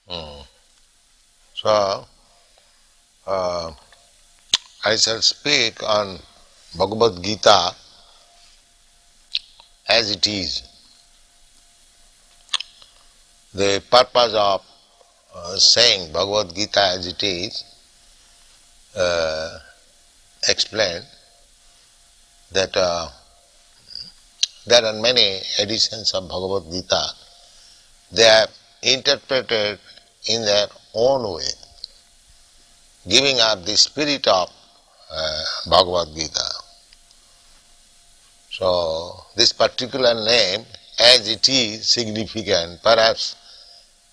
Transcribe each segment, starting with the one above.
Mm. So, I shall speak on Bhagavad Gita as it is. The purpose of saying Bhagavad Gita as it is explained that there are many editions of Bhagavad Gita. They are interpreted in their own way, giving up the spirit of Bhagavad Gita. So, this particular name, as it is, significant. Perhaps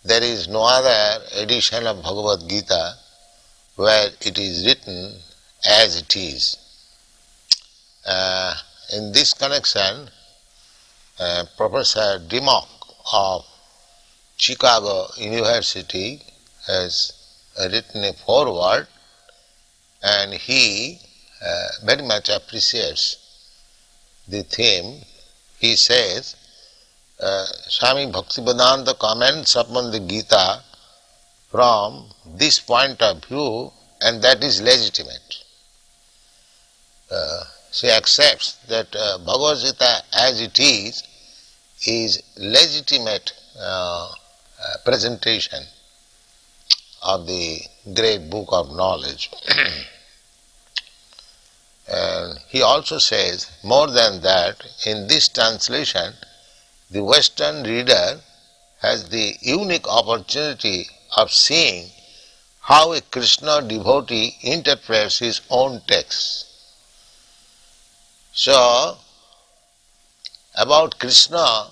there is no other edition of Bhagavad Gita where it is written as it is. In this connection, Professor Dimmock of Chicago University has written a foreword, and he very much appreciates the theme. He says, Swami Bhaktivedanta comments upon the Gita from this point of view, and that is legitimate. She accepts that Bhagavad Gita as it is legitimate presentation of the great book of knowledge. And he also says, more than that, in this translation, the Western reader has the unique opportunity of seeing how a Krishna devotee interprets his own text. So, about Krishna,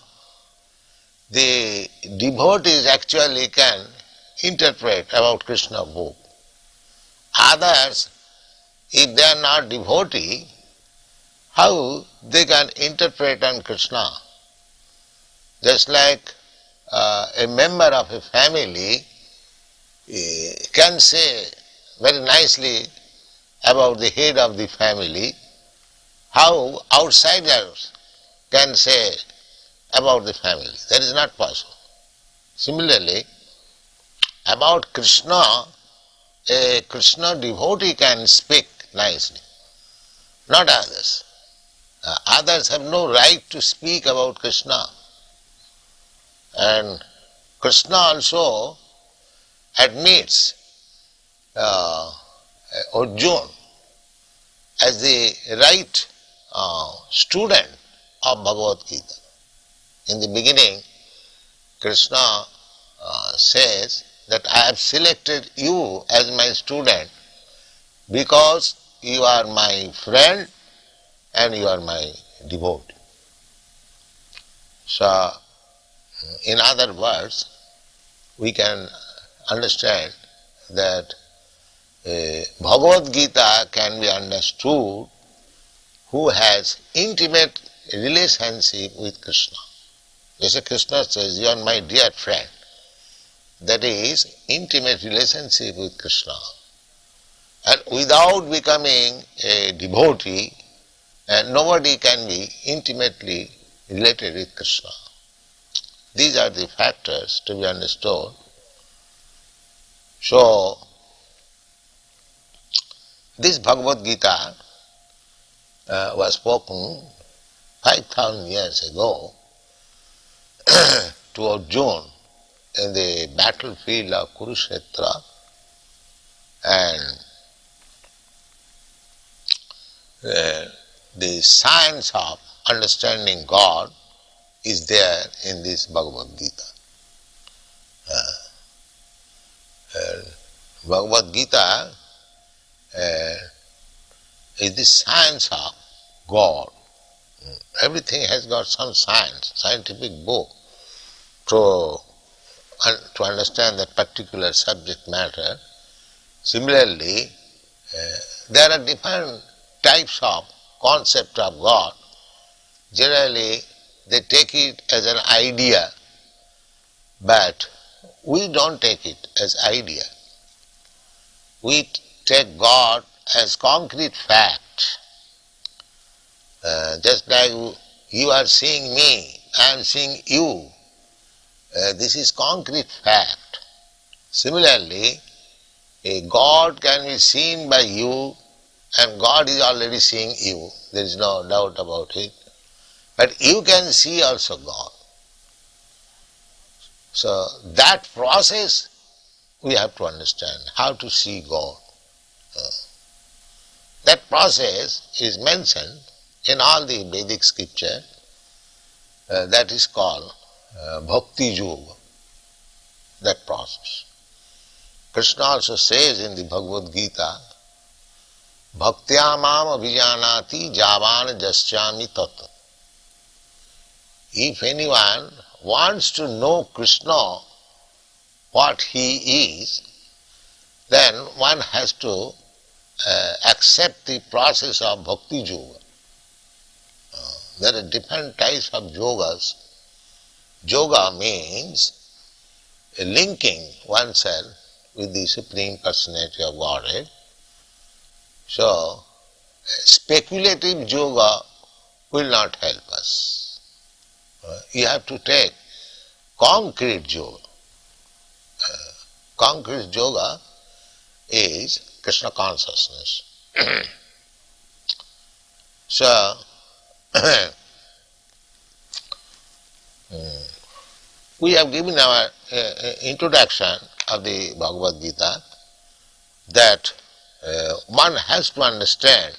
the devotees actually can interpret about Krishna book. Others, if they are not devotee, how they can interpret on Krishna? Just like a member of a family can say very nicely about the head of the family, how outsiders can say about the family. That is not possible. Similarly, about Krishna, a Krishna devotee can speak nicely, not others. Others have no right to speak about Krishna. And Krishna also admits Arjuna as the right student of Bhagavad Gita. In the beginning, Krishna says that I have selected you as my student because you are my friend and you are my devotee. So, in other words, we can understand that Bhagavad Gita can be understood who has intimate relationship with Krishna. Just Krishna says, you are my dear friend. That is intimate relationship with Krishna. And without becoming a devotee, nobody can be intimately related with Krishna. These are the factors to be understood. So, this Bhagavad Gita was spoken 5,000 years ago to Arjuna in the battlefield of Kurukshetra, and the science of understanding God is there in this Bhagavad Gita. Bhagavad Gita is the science of God. Everything has got some science, scientific book to understand that particular subject matter. Similarly, there are different types of concept of God. Generally, they take it as an idea, but we don't take it as idea. We take God as concrete fact. Just like you are seeing me, I am seeing you. This is concrete fact. Similarly, a God can be seen by you and God is already seeing you. There is no doubt about it. But you can see also God. So that process we have to understand, how to see God. That process is mentioned in all the Vedic scripture. That is called Bhakti Yoga, that process. Krishna also says in the Bhagavad Gita, Bhaktya mam abhijanati javan jasyami tat. If anyone wants to know Krishna, what he is, then one has to accept the process of Bhakti Yoga. There are different types of yogas. Yoga means linking oneself with the Supreme Personality of Godhead. So, speculative yoga will not help us. You have to take concrete yoga. Concrete yoga is Krishna consciousness. So, we have given our introduction of the Bhagavad Gita that one has to understand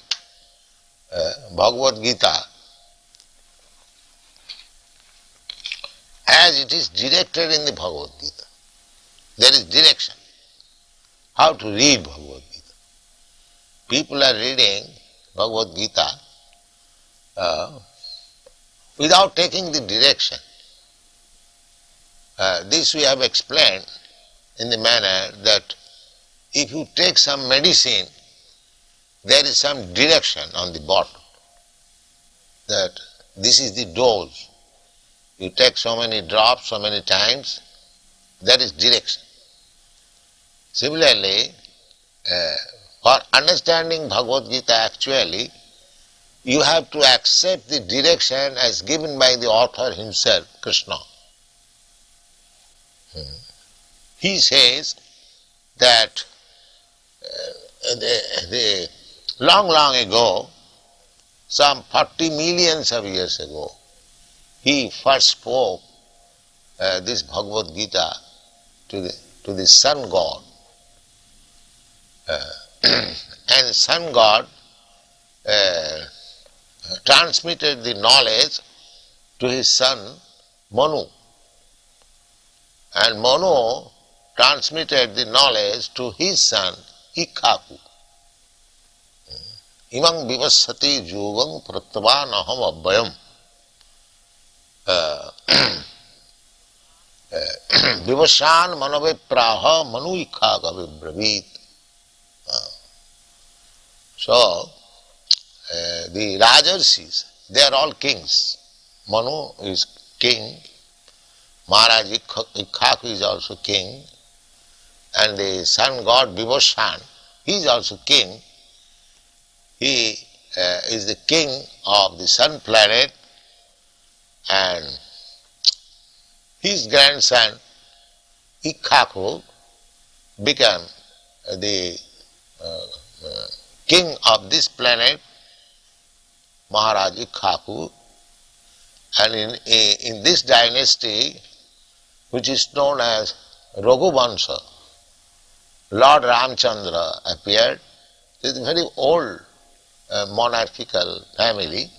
Bhagavad Gita as it is directed in the Bhagavad Gita. There is direction. How to read Bhagavad Gita. People are reading Bhagavad Gita without taking the direction. This we have explained in the manner that if you take some medicine, there is some direction on the bottle, that this is the dose. You take so many drops, so many times, that is direction. Similarly, for understanding Bhagavad Gita actually, you have to accept the direction as given by the author himself, Krishna. He says that long ago, some 40 millions of years ago, he first spoke this Bhagavad Gita to the Sun God. And the Sun God transmitted the knowledge to his son Manu. And Manu transmitted the knowledge to his son Ikhaku. Imam vivassati yogam pratvan aham abhayam. Vivashan manave praha manu ikhaka vibravit. So, the Rajarshis, they are all kings. Manu is king, Maharaj Ikhaku is also king, and the sun god Vivashan, he is also king. He is the king of the sun planet, and his grandson Ikhaku became the king of this planet, Maharaj Ikhaku, and in this dynasty, which is known as Raghuvansha, Lord Ramchandra appeared. It is a very old monarchical family,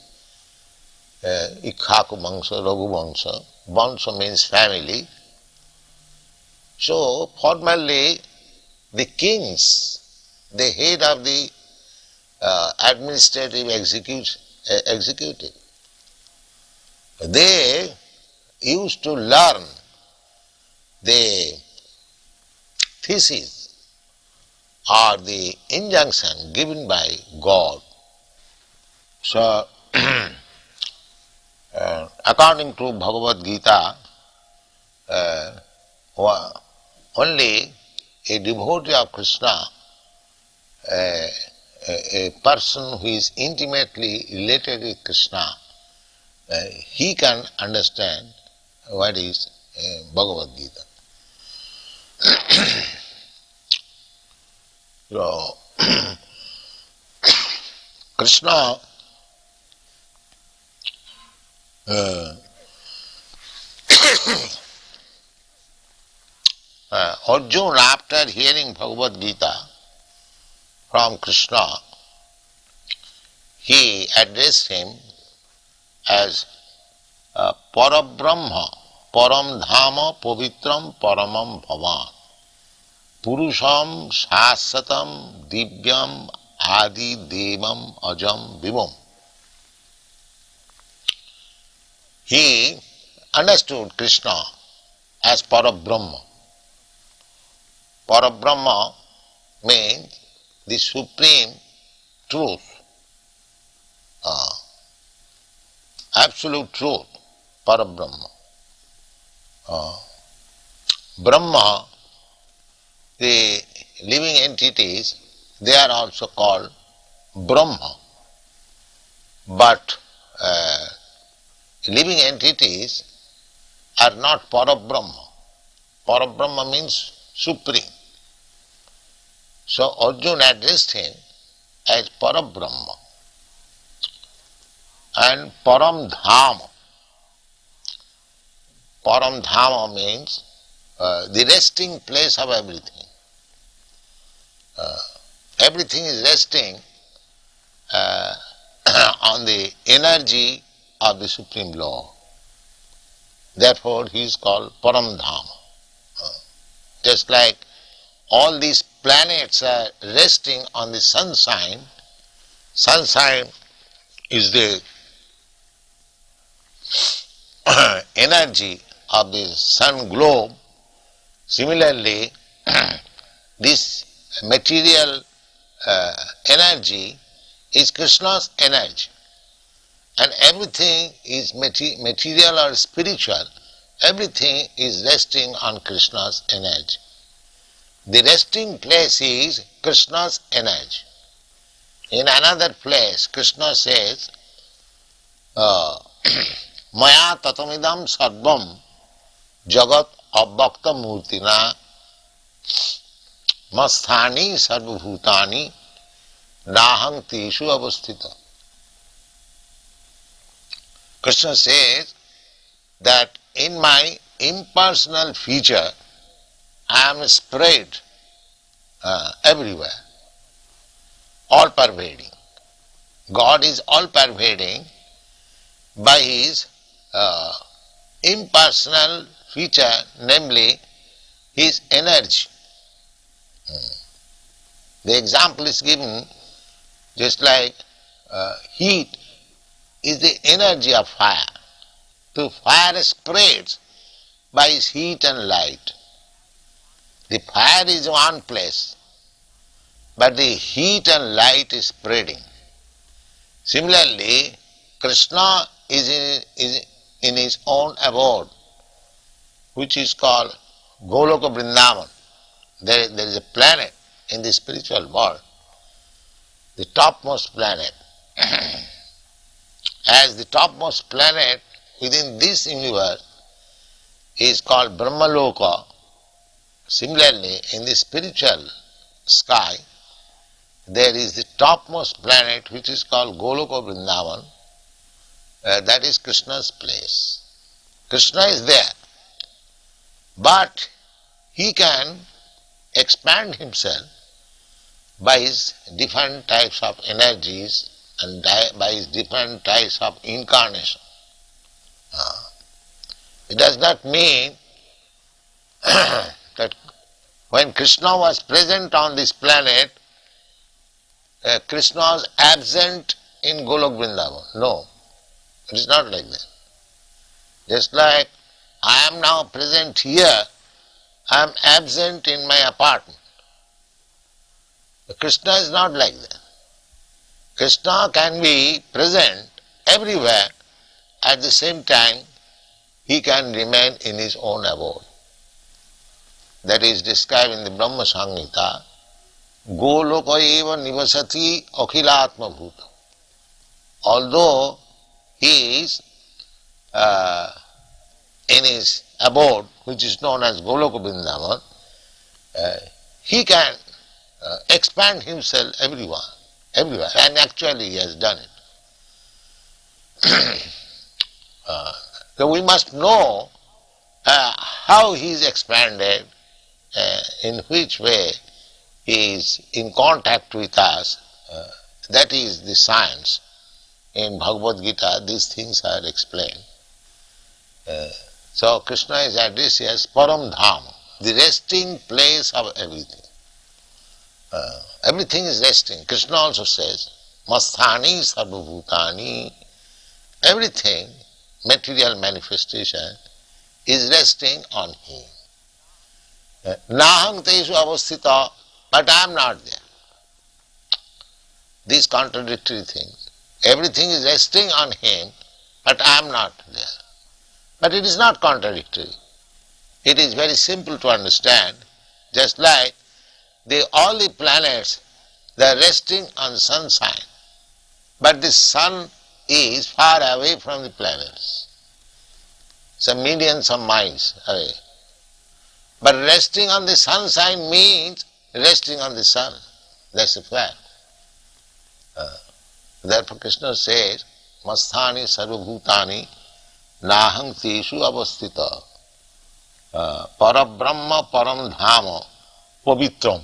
Ikhaku Vansha, Raghuvansha. Vansha means family. So formerly the kings, the head of the administrative executive, they used to learn the thesis or the injunction given by God. So, according to Bhagavad Gita, only a devotee of Krishna, a person who is intimately related with Krishna, he can understand what is Bhagavad Gita. So, Krishna Arjuna, after hearing Bhagavad Gita from Krishna, he addressed him as Parabrahma, Param Dhama, Pavitram, Paramam Bhavan, Purusham, Shasatam, Divyam, Adi, Devam, Ajam, Vivam. He understood Krishna as Parabrahma. Parabrahma means the supreme truth, absolute truth, Parabrahma. Brahma, the living entities, they are also called Brahma. But living entities are not Parabrahma. Parabrahma means supreme. So Arjuna addressed him as Parabrahma and Param Dhama. Param Dhama means the resting place of everything. Everything is resting on the energy of the Supreme Lord. Therefore he is called Param Dhama. Just like all these planets are resting on the sunshine, sunshine is the energy of the sun globe. Similarly, this material energy is Krishna's energy, and everything is material or spiritual, everything is resting on Krishna's energy. The resting place is Krishna's energy. In another place, Krishna says, Maya tatamidam sarvam jagat abbakta murtina masthani sarvabhutani nahang teshu avasthita. Krishna says that in my impersonal feature I am spread everywhere, all pervading. God is all pervading by his impersonal feature, namely his energy. The example is given just like heat is the energy of fire. So fire spreads by its heat and light. The fire is one place, but the heat and light is spreading. Similarly, Krishna is in his own abode, which is called Goloka Vrindavan. There is a planet in the spiritual world, the topmost planet. As the topmost planet within this universe is called Brahmaloka, similarly in the spiritual sky there is the topmost planet which is called Goloka Vrindavan. That is Krishna's place. Krishna is there, but he can expand himself by his different types of energies and by his different types of incarnation. It does not mean that when Krishna was present on this planet, Krishna was absent in Golok Vrindavan. No, it is not like that. Just like I am now present here, I am absent in my apartment. Krishna is not like that. Krishna can be present everywhere, at the same time he can remain in his own abode. That is described in the Brahma Samhita. Goloka eva nivasati akhilatma bhuta. Although he is in his abode, which is known as Goloka Vrindavan, he can expand himself everywhere, and actually he has done it. So we must know how he is expanded, in which way he is in contact with us. That is the science. In Bhagavad Gita, these things are explained. So Krishna is addressed as Param Dham, the resting place of everything. Everything is resting. Krishna also says, Masthani Sarvabhutani. Everything, material manifestation, is resting on him. Nahang Teshu Avasthita, but I am not there. These contradictory things. Everything is resting on him, but I am not there. But it is not contradictory. It is very simple to understand, just like all the planets, they are resting on sunshine, but the sun is far away from the planets, some millions of miles away. But resting on the sunshine means resting on the sun. That's a fact. Therefore Krishna says, Masthani sarvabhutani nahang teshu avasthita parabrahma param dhama pavitram.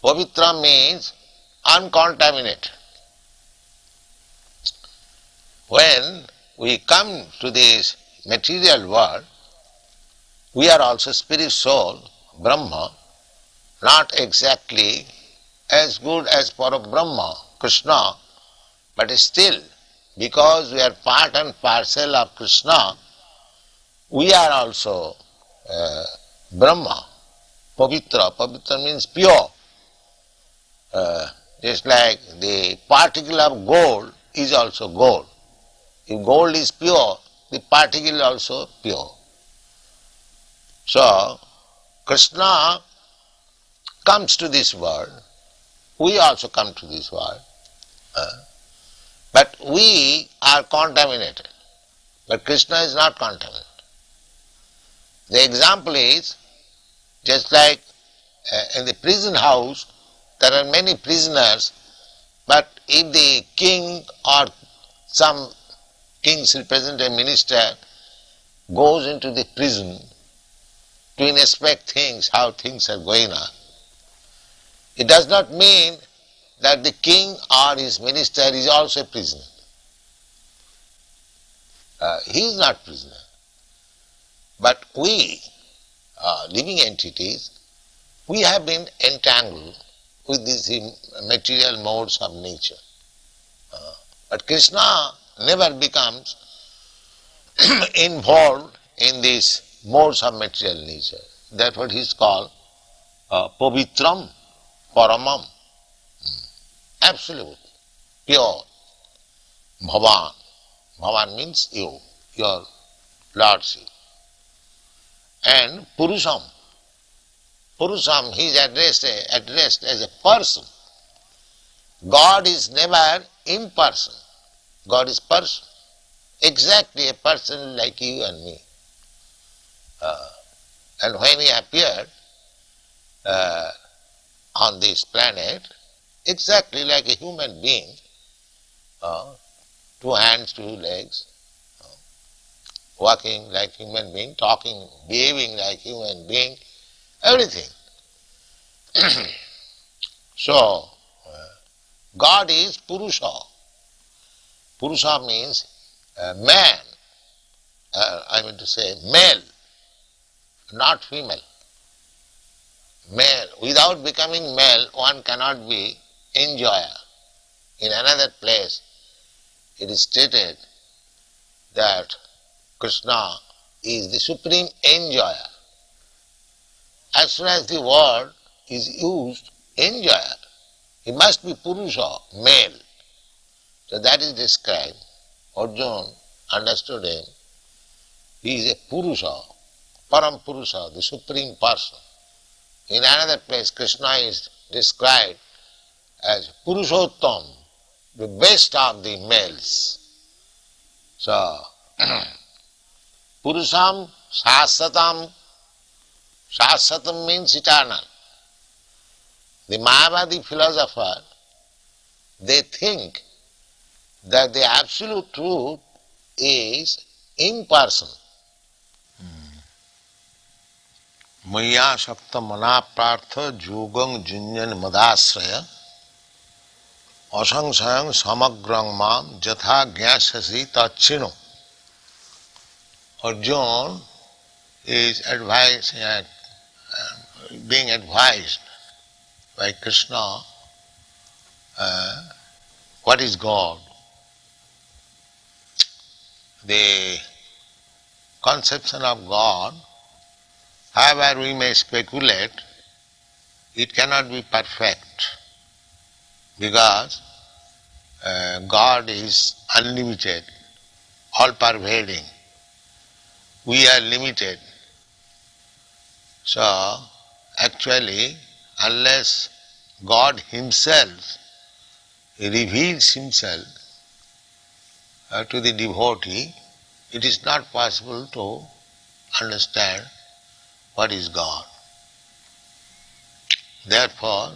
Pavitra means uncontaminated. When we come to this material world, we are also spirit soul, Brahma, not exactly as good as Parabrahma, Krishna, but still, because we are part and parcel of Krishna, we are also Brahma, Pavitra. Pavitra means pure. Just like the particle of gold is also gold. If gold is pure, the particle is also pure. So, Krishna comes to this world, we also come to this world, but we are contaminated, but Krishna is not contaminated. The example is, just like in the prison house, there are many prisoners, but if the king or some king's representative minister goes into the prison to inspect things, how things are going on, it does not mean that the king or his minister is also a prisoner. He is not prisoner. But we, living entities, we have been entangled with these material modes of nature. But Krishna never becomes involved in these modes of material nature. That's what he is called Pavitram Paramam. Absolute, pure. Bhavan. Bhavan means you, your lordship. And Purusham. Purusham, he is addressed as a person. God is never impersonal. God is person. Exactly a person like you and me. And when he appeared on this planet, exactly like a human being, 2 hands, 2 legs, walking like human being, talking, behaving like human being, everything. So, God is Purusha. Purusha means man, I mean to say male, not female. Male. Without becoming male, one cannot be enjoyer. In another place, it is stated that Krishna is the supreme enjoyer. As soon as the word is used, enjoyer, he must be Purusha, male. So that is described. Arjuna understood him. He is a Purusha, Param Purusha, the supreme person. In another place, Krishna is described as Purushottam, the best of the males. So, Purusham Shasatam. Shasatam means eternal. The Mayavadi philosopher, they think that the absolute truth is impersonal. Maya shakta manaprartha jugam junyan madasraya asangsayang samagrang mam jatha gyasasi tachino. Arjuna is being advised by Krishna what is God. The conception of God, however we may speculate, it cannot be perfect because God is unlimited, all-pervading. We are limited. So, actually, unless God Himself reveals Himself to the devotee, it is not possible to understand what is God. Therefore,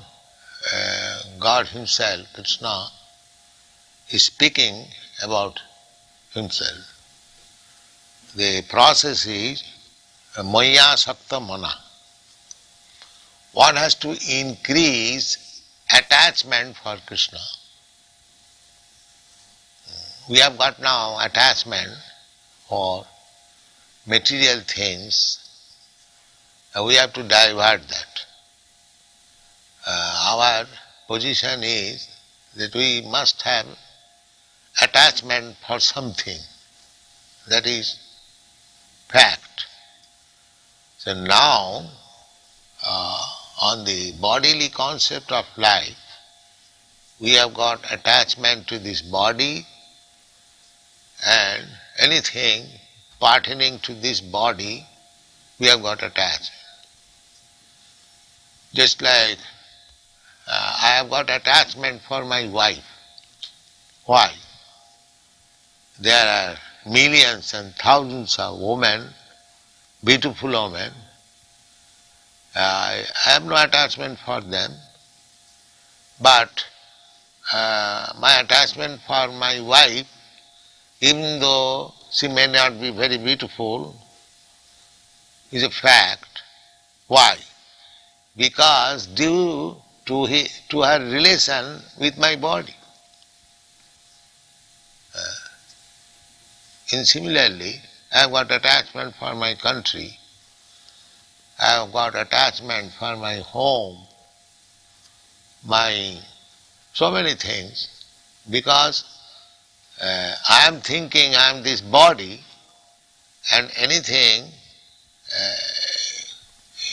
God Himself, Krishna, is speaking about Himself. The process is Maya Sakta Mana. One has to increase attachment for Krishna. We have got now attachment for material things. We have to divert that. Our position is that we must have attachment for something. That is fact. So now, on the bodily concept of life, we have got attachment to this body, and anything pertaining to this body, we have got attached. Just like I have got attachment for my wife. Why? There are millions and thousands of women, beautiful women. I have no attachment for them, but my attachment for my wife, even though she may not be very beautiful, is a fact. Why? Because due to her relation with my body. And similarly, I have got attachment for my country, I have got attachment for my home, my so many things, because I am thinking I am this body, and anything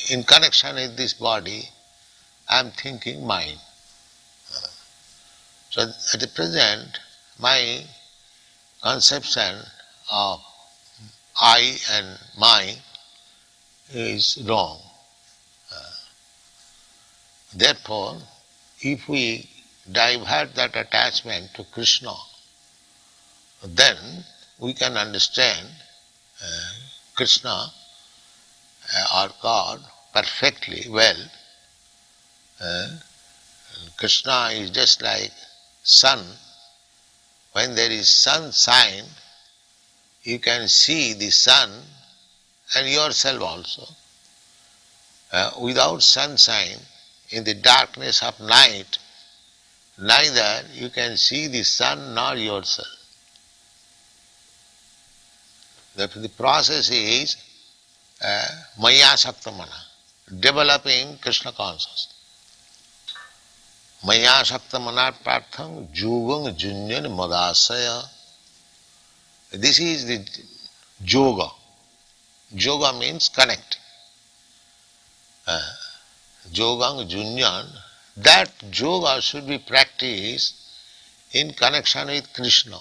in connection with this body, I am thinking mine. So at the present, my conception of I and mine is wrong. Therefore, if we divert that attachment to Krishna, then we can understand Krishna or God perfectly well. Krishna is just like sun. When there is sunshine, you can see the sun and yourself also. Without sunshine, in the darkness of night, neither you can see the sun nor yourself. Therefore, the process is Maya Saktamana, developing Krishna consciousness. Maya Saktamana Prartham Jugam Junyan Madasaya. This is the yoga. Yoga means connecting. Yogang Junyan, that yoga should be practiced in connection with Krishna.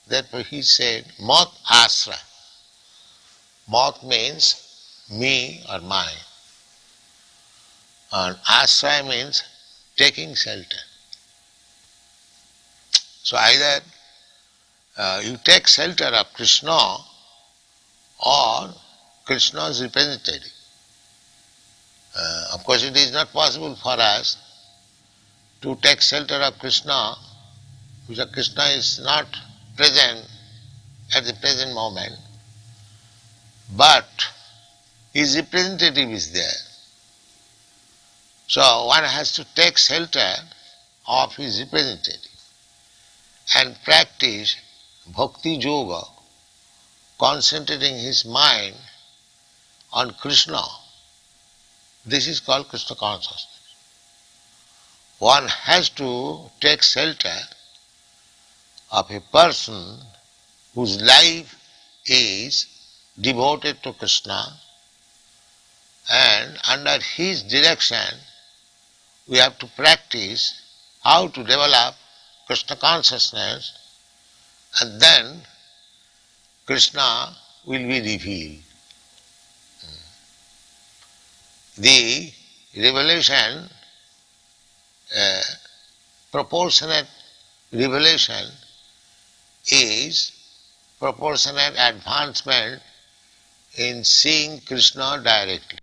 Therefore he said, Mat Asra. Mat means me or mine. And Asra means taking shelter. So either you take shelter of Krishna or Krishna's representative. Of course it is not possible for us to take shelter of Krishna, because Krishna is not present at the present moment, but his representative is there. So one has to take shelter of his representative and practice bhakti yoga, concentrating his mind on Krishna. This is called Krishna consciousness. One has to take shelter of a person whose life is devoted to Krishna, and under his direction we have to practice how to develop Krishna consciousness, and then Krishna will be revealed. The revelation, proportionate revelation, is proportionate advancement in seeing Krishna directly.